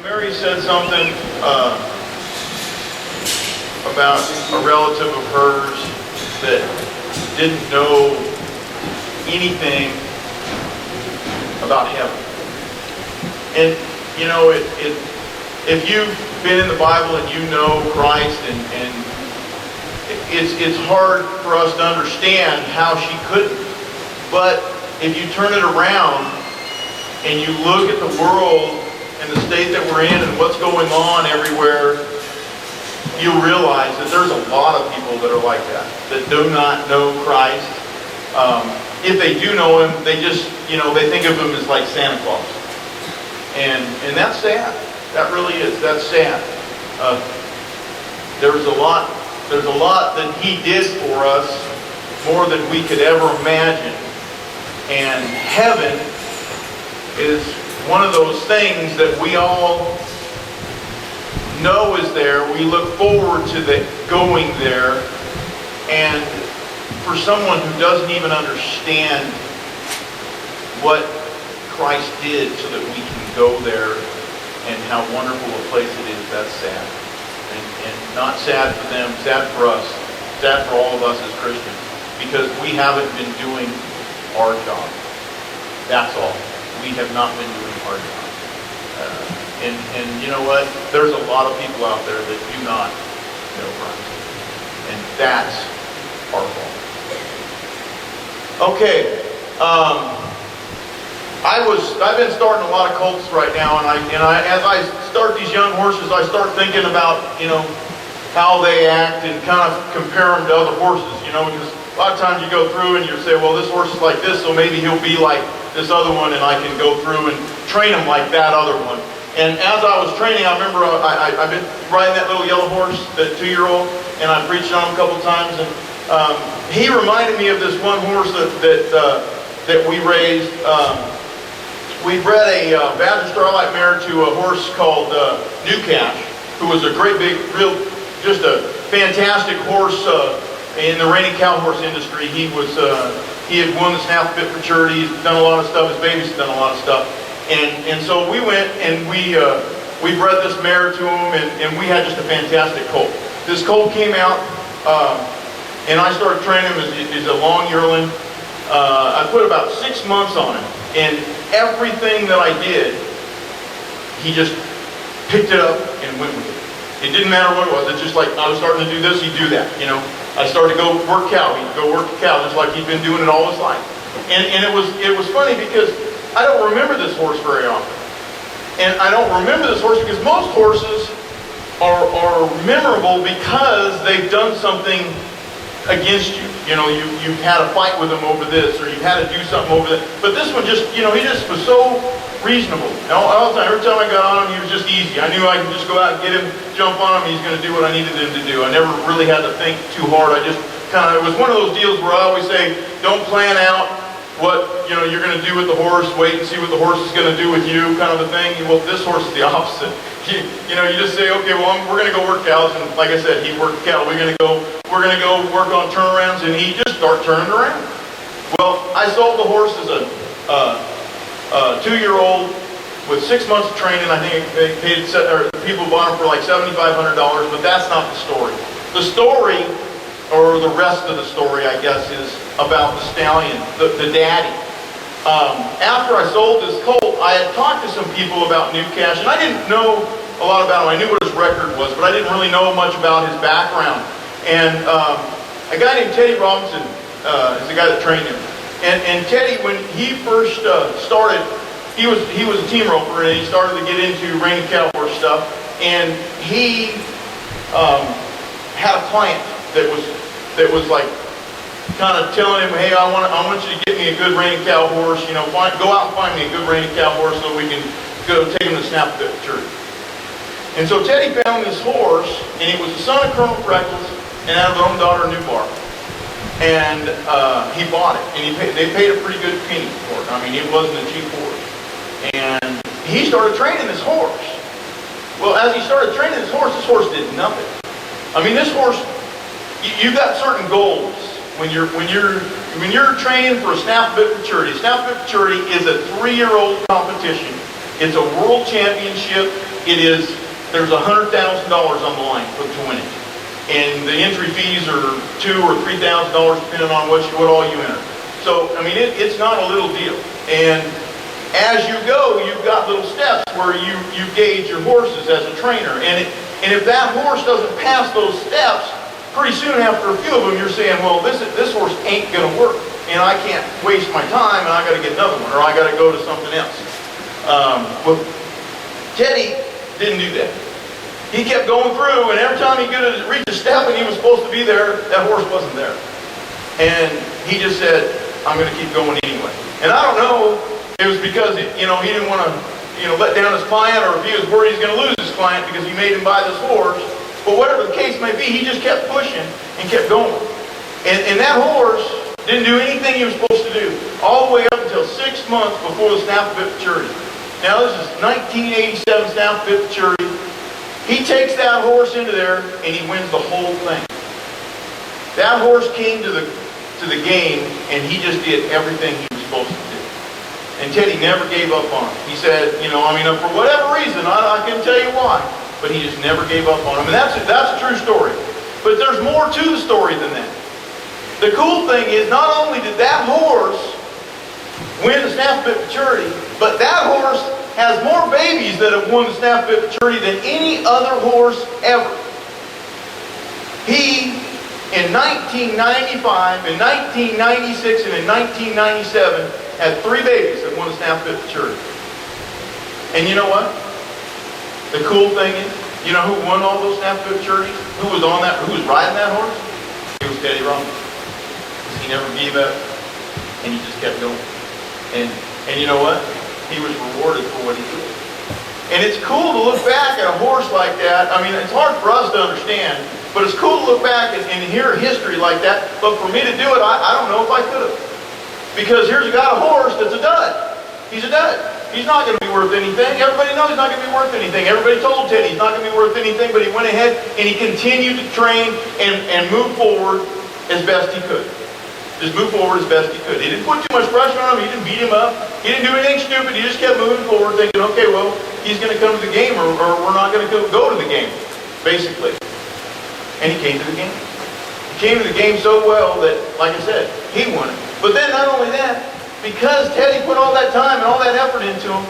Mary said something about a relative of hers that didn't know anything about heaven. And you know, if you've been in the Bible and you know Christ, and it's hard for us to understand how she couldn't. But if you turn it around and you look at the world and the state that we're in and what's going on everywhere, you'll realize that there's a lot of people that are like that do not know Christ. If they do know Him, they just, they think of Him as like Santa Claus. And that's sad. That really is. That's sad. There's a lot that He did for us, more than we could ever imagine. And heaven is one of those things that we all know is there. We look forward to going there. And for someone who doesn't even understand what Christ did so that we can go there and how wonderful a place it is, that's sad. And not sad for them, sad for us, sad for all of us as Christians, because we haven't been doing our job. That's all. We have not been doing our job. And you know what? There's a lot of people out there that do not know Christ. And that's our fault. Okay. I've been starting a lot of colts right now, and as I start these young horses, I start thinking about, how they act and kind of compare them to other horses, because a lot of times you go through and you say, well, this horse is like this, so maybe he'll be like this other one, and I can go through and train him like that other one. And as I was training, I remember I've been riding that little yellow horse, that 2-year-old, and I preached on him a couple times, and he reminded me of this one horse that we raised. We bred a Badger Starlight mare to a horse called New Cash, who was a great big, just a fantastic horse in the reining cow horse industry. He had won the Snaffle Bit Maturity. He's done a lot of stuff. His baby's done a lot of stuff. And so we went and we bred this mare to him, and we had just a fantastic colt. This colt came out, and I started training him as a long yearling. I put about 6 months on him, and everything that I did, he just picked it up and went with it. It didn't matter what it was. It's just like I was starting to do this, he'd do that. I started to go work cow, he'd go work the cow, just like he'd been doing it all his life. And it was funny because I don't remember this horse very often. And I don't remember this horse because most horses are memorable because they've done something against you. You've had a fight with him over this, or you've had to do something over that. But this one just, he just was so reasonable. All the time, every time I got on him, he was just easy. I knew I could just go out and get him, jump on him, he's going to do what I needed him to do. I never really had to think too hard. I just it was one of those deals where I always say, don't plan out what you're going to do with the horse, wait and see what the horse is going to do with you, kind of a thing. Well, this horse is the opposite. You just say, okay, well, we're going to go work cows, and like I said, he worked cattle. We're going to go work on turnarounds, and he just start turning around. Well, I sold the horse as a 2-year-old with 6 months of training. I think they paid, or people bought him for like $7,500, but that's not the story. The story, or the rest of the story, I guess, is about the stallion, the daddy. After I sold this colt, I had talked to some people about New Cash, and I didn't know a lot about him. I knew what his record was, but I didn't really know much about his background. And a guy named Teddy Robinson is the guy that trained him. And Teddy, when he first started, he was a team roper, and he started to get into reining cow horse stuff. And he had a client that was like kind of telling him, hey, I want you to get me a good reining cow horse. Go out and find me a good reining cow horse so we can go take him to Snaffle Bit Church. And so Teddy found this horse, and it was the son of Colonel Freckles and out of their own daughter, Newbar. And he bought it, and they paid a pretty good penny for it. I mean, it wasn't a cheap horse. And he started training this horse. Well, as he started training this horse did nothing. I mean, this horse, you've got certain goals when you're training for a Snaffle Bit Maturity. Snaffle Bit Maturity is a 3-year-old competition It's a world championship. There's $100,000 on the line to win it. And the entry fees are $2,000 or $3,000 depending on what all you enter. So, I mean, it's not a little deal. And as you go, you've got little steps where you gauge your horses as a trainer. And if that horse doesn't pass those steps, pretty soon after a few of them, you're saying, well, this horse ain't going to work. And I can't waste my time, and I got to get another one, or I got to go to something else. Well, Teddy didn't do that. He kept going through, and every time he could reach a step and he was supposed to be there, that horse wasn't there. And he just said, I'm going to keep going anyway. And I don't know, it was because, he didn't want to, let down his client, or if he was worried he was going to lose his client because he made him buy this horse. But whatever the case may be, he just kept pushing and kept going. And that horse didn't do anything he was supposed to do, all the way up until 6 months before the snaffle bit maturity. Now, this is 1987 snaffle bit maturity. He takes that horse into there, and he wins the whole thing. That horse came to the game, and he just did everything he was supposed to do. And Teddy never gave up on him. He said, for whatever reason, I can't tell you why, but he just never gave up on him. And that's a true story. But there's more to the story than that. The cool thing is, not only did that horse win the snaffle bit maturity, but that horse has more babies that have won the snaffle bit maturity than any other horse ever. He, in 1995, in 1996, and in 1997, had 3 babies that won the snaffle bit maturity. And you know what? The cool thing is, you know who won all those snaffle bit maturities? Who was riding that horse? It was Teddy Roberts. He never gave up, and he just kept going. And you know what? He was rewarded for what he did. And it's cool to look back at a horse like that. I mean, it's hard for us to understand, but it's cool to look back and hear history like that. But for me to do it, I don't know if I could have. Because here's a horse that's a dud. He's a dud. He's not going to be worth anything. Everybody knows he's not going to be worth anything. Everybody told Teddy he's not going to be worth anything, but he went ahead and he continued to train and move forward as best he could. Just move forward as best he could. He didn't put too much pressure on him. He didn't beat him up. He didn't do anything stupid. He just kept moving forward thinking, okay, well, he's going to come to the game or we're not going to go to the game, basically. And he came to the game. He came to the game so well that, like I said, he won it. But then not only that, because Teddy put all that time and all that effort into him,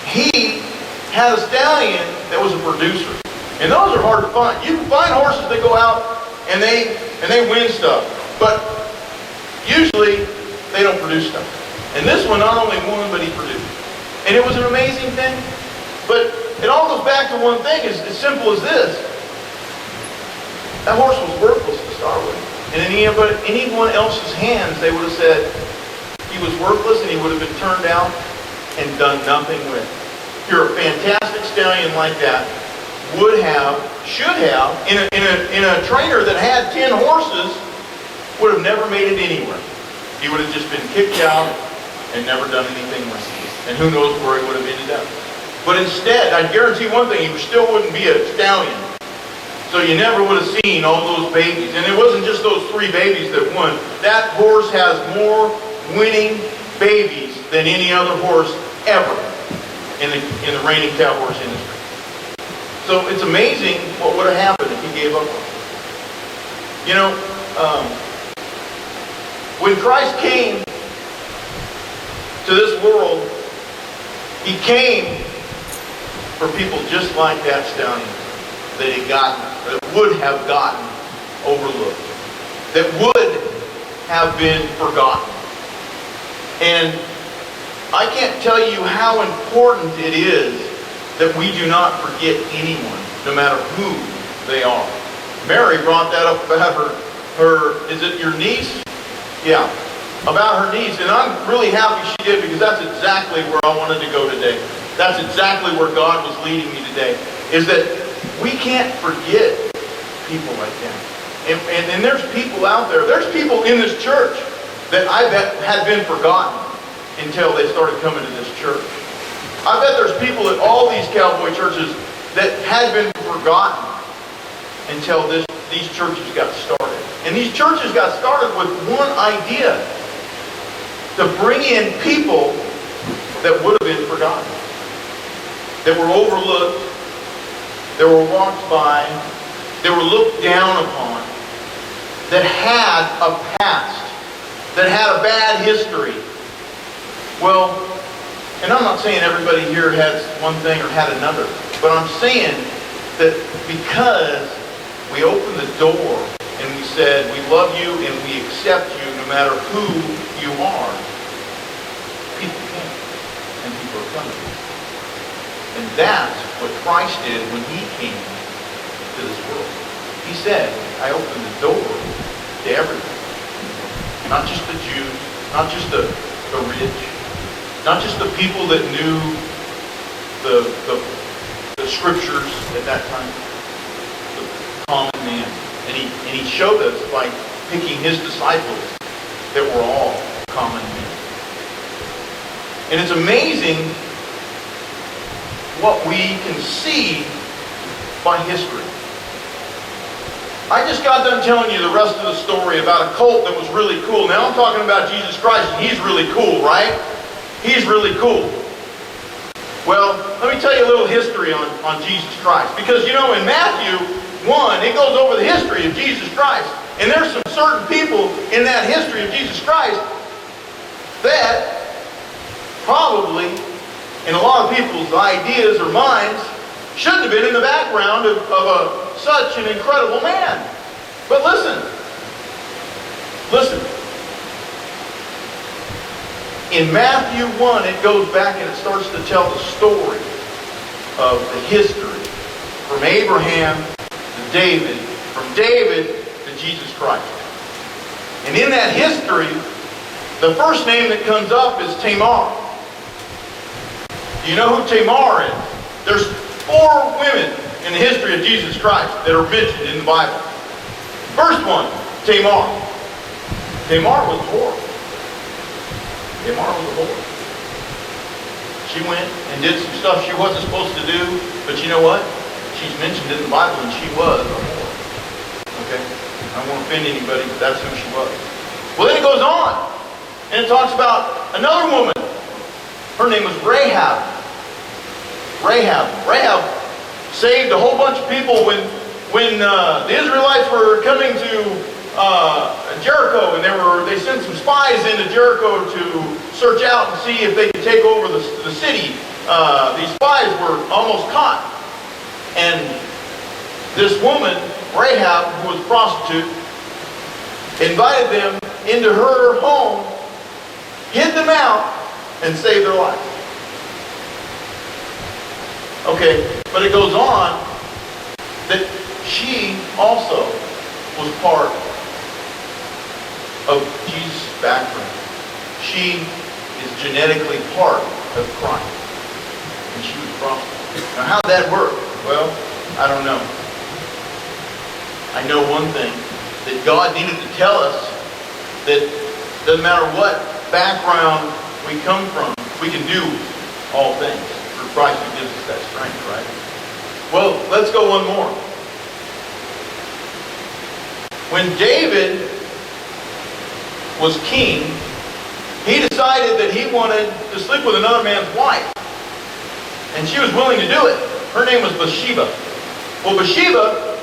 he had a stallion that was a producer. And those are hard to find. You can find horses that go out and they win stuff. But usually, they don't produce stuff. And this one not only won, but he produced. And it was an amazing thing. But it all goes back to one thing, as simple as this. That horse was worthless to start with. And in anyone else's hands, they would have said he was worthless and he would have been turned out and done nothing with. You're a fantastic stallion like that. Should have, in a trainer that had 10 horses, would have never made it anywhere. He would have just been kicked out and never done anything with it. And who knows where he would have ended up. But instead, I guarantee one thing, he still wouldn't be a stallion. So you never would have seen all those babies. And it wasn't just those 3 babies that won. That horse has more winning babies than any other horse ever in the reining cow horse industry. So it's amazing what would have happened if he gave up on it. You know, when Christ came to this world, he came for people just like that stallion that would have gotten overlooked, that would have been forgotten. And I can't tell you how important it is that we do not forget anyone, no matter who they are. Mary brought that up about her is it your niece? Yeah, about her niece. And I'm really happy she did, because that's exactly where I wanted to go today. That's exactly where God was leading me today, is that we can't forget people like that. And there's people out there, there's people in this church that I bet had been forgotten until they started coming to this church. I bet there's people at all these cowboy churches that had been forgotten until these churches got started. And these churches got started with one idea: to bring in people that would have been forgotten. that were overlooked, that were walked by, that were looked down upon, that had a past, that had a bad history. Well, and I'm not saying everybody here has one thing or had another, but I'm saying that because we opened the door and we said, we love you and we accept you no matter who you are, people came and people are coming. And that's what Christ did when He came to this world. He said, I opened the door to everyone. Not just the Jews, not just the rich, not just the people that knew the scriptures at that time, the common man. And he showed us by picking His disciples that were all common men. And it's amazing what we can see by history. I just got done telling you the rest of the story about a cult that was really cool. Now I'm talking about Jesus Christ, and He's really cool, right? He's really cool. Well, let me tell you a little history on Jesus Christ. Because, in Matthew 1, it goes over the history of Jesus Christ. And there's some certain people in that history of Jesus Christ that probably, in a lot of people's ideas or minds, shouldn't have been in the background of such an incredible man. But listen. In Matthew 1, it goes back and it starts to tell the story of the history from Abraham to David, from David to Jesus Christ. And in that history, the first name that comes up is Tamar. Do you know who Tamar is? There's 4 women in the history of Jesus Christ that are mentioned in the Bible. First one, Tamar. Tamar was a whore. She went and did some stuff she wasn't supposed to do, but you know what? She's mentioned in the Bible and she was a whore. Okay? I don't want to offend anybody, but that's who she was. Well, then it goes on. And it talks about another woman. Her name was Rahab. Rahab saved a whole bunch of people when the Israelites were coming to Jericho, and they sent some spies into Jericho to search out and see if they could take over the city. These spies were almost caught. And this woman, Rahab, who was a prostitute, invited them into her home, hid them out, and saved their life. Okay, but it goes on that she also was part of Jesus' background. She is genetically part of Christ. And she was a prostitute. Now, how did that work? Well, I don't know. I know one thing, that God needed to tell us that doesn't matter what background we come from, we can do all things through Christ who gives us that strength, right? Well, let's go one more. When David was king, he decided that he wanted to sleep with another man's wife. And she was willing to do it. Her name was Bathsheba. Well, Bathsheba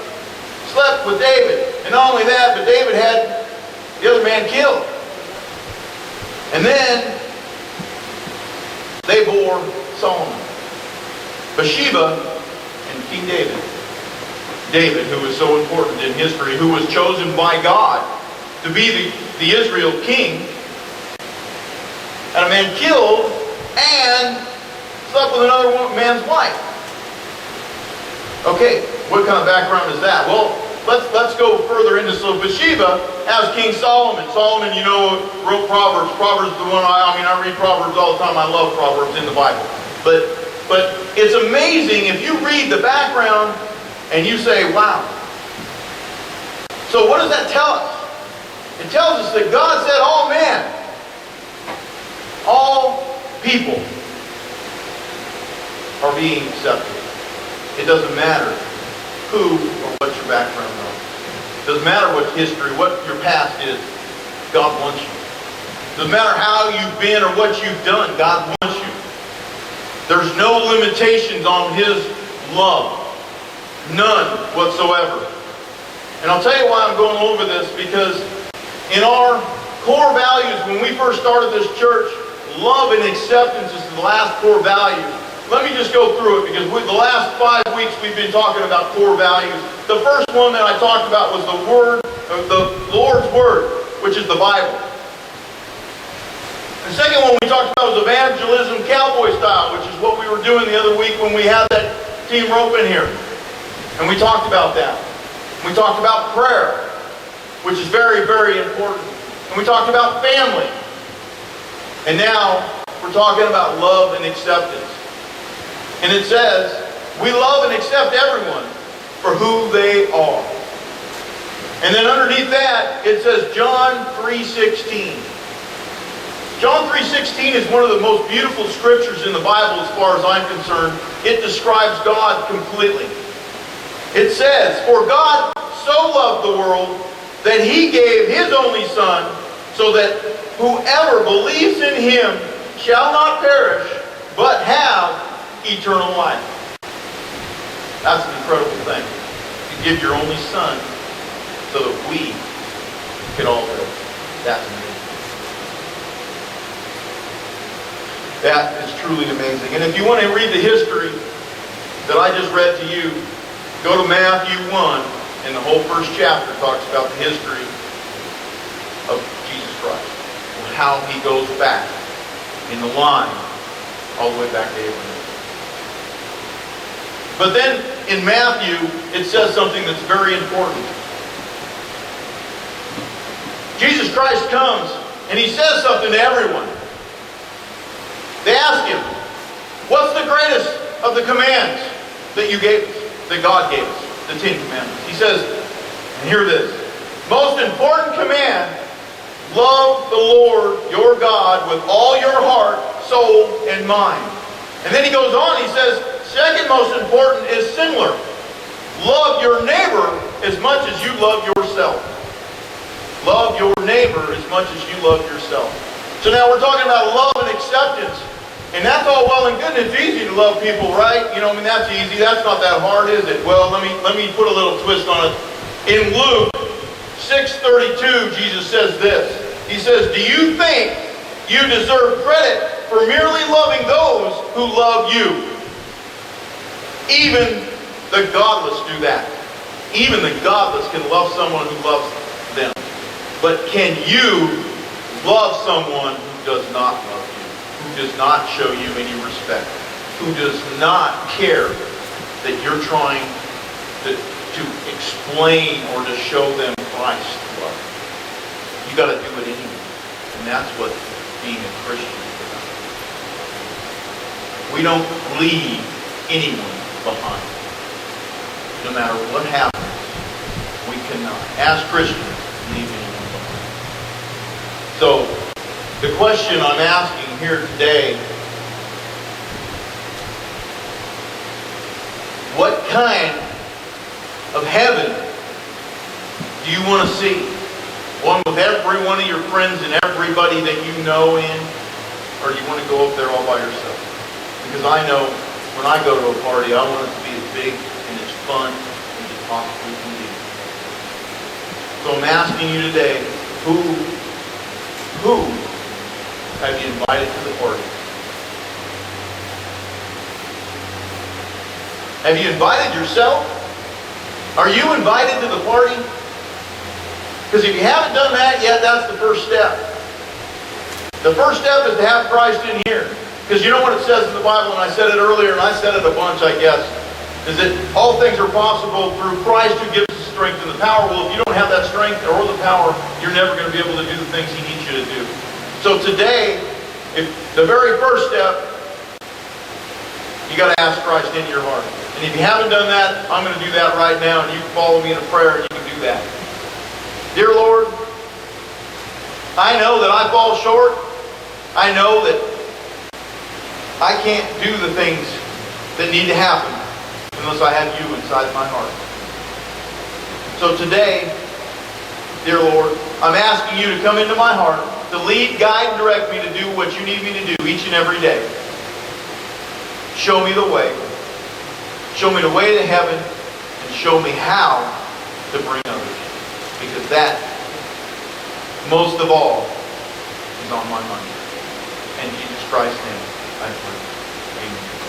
slept with David. And not only that, but David had the other man killed. And then they bore Solomon. Bathsheba and King David. David, who was so important in history, who was chosen by God to be the Israel king, had a man killed and slept with another man's wife. Okay, what kind of background is that? Well, let's go further into. So Bathsheba has King Solomon. Solomon, wrote Proverbs. Proverbs is the one I read Proverbs all the time. I love Proverbs in the Bible. But it's amazing if you read the background and you say, wow. So what does that tell us? It tells us that God said all men, all people are being accepted. It doesn't matter who or what your background is. It doesn't matter what history, what your past is. God wants you. It doesn't matter how you've been or what you've done. God wants you. It There's no limitations on His love. None whatsoever. And I'll tell you why I'm going over this, because in our core values, when we first started this church, love and acceptance is the last core value. Let me just go through it, because the last 5 weeks we've been talking about core values. The first one that I talked about was the Lord's Word, which is the Bible. The second one we talked about was evangelism cowboy style, which is what we were doing the other week when we had that team rope in here. And we talked about that. We talked about prayer, which is very, very important. And we talked about family. And now we're talking about love and acceptance. And it says, we love and accept everyone for who they are. And then underneath that, it says John 3:16. John 3:16 is one of the most beautiful scriptures in the Bible as far as I'm concerned. It describes God completely. It says, for God so loved the world that He gave His only Son, so that whoever believes in Him shall not perish, but have eternal life. That's an incredible thing. You give your only Son so that we can all live. That's amazing. That is truly amazing. And if you want to read the history that I just read to you, go to Matthew 1, and the whole first chapter talks about the history of Jesus Christ, and how He goes back in the line all the way back to Abraham. But then in Matthew, it says something that's very important. Jesus Christ comes and He says something to everyone. They ask Him, what's the greatest of the commands that you gave us, that God gave us, the 10 Commandments? He says, and hear this, most important command, love the Lord your God with all your heart, soul, and mind. And then He goes on, He says, second most important is similar. Love your neighbor as much as you love yourself. Love your neighbor as much as you love yourself. So now we're talking about love and acceptance. And that's all well and good, and it's easy to love people, right? You know, I mean, that's easy. That's not that hard, is it? Well, let me put a little twist on it. In Luke 6:32, Jesus says this. He says, do you think you deserve credit for merely loving those who love you? Even the godless do that. Even the godless can love someone who loves them. But can you love someone who does not love you? Who does not show you any respect? Who does not care that you're trying to explain or to show them Christ's love? You got to do it anyway. And that's what being a Christian is about. We don't leave anyone behind. No matter what happens, we cannot, as Christians, leave anyone behind. So, the question I'm asking here today, what kind of heaven do you want to see? One with every one of your friends and everybody that you know in? Or do you want to go up there all by yourself? Because I know when I go to a party, I want it to be as big and as fun as it possibly can be. So I'm asking you today, who have you invited to the party? Have you invited yourself? Are you invited to the party? Because if you haven't done that yet, that's the first step. The first step is to have Christ in here. Because you know what it says in the Bible, and I said it earlier, and I said it a bunch, I guess, is that all things are possible through Christ who gives us strength and the power. Well, if you don't have that strength or the power, you're never going to be able to do the things He needs you to do. So today, if the very first step, you got to ask Christ into your heart. And if you haven't done that, I'm going to do that right now, and you can follow me in a prayer, and you can do that. Dear Lord, I know that I fall short. I know that I can't do the things that need to happen unless I have you inside my heart. So today, dear Lord, I'm asking you to come into my heart, to lead, guide, and direct me to do what you need me to do each and every day. Show me the way. Show me the way to heaven, and show me how to bring others. Because that, most of all, is on my mind. In Jesus Christ's name, I pray. Amen.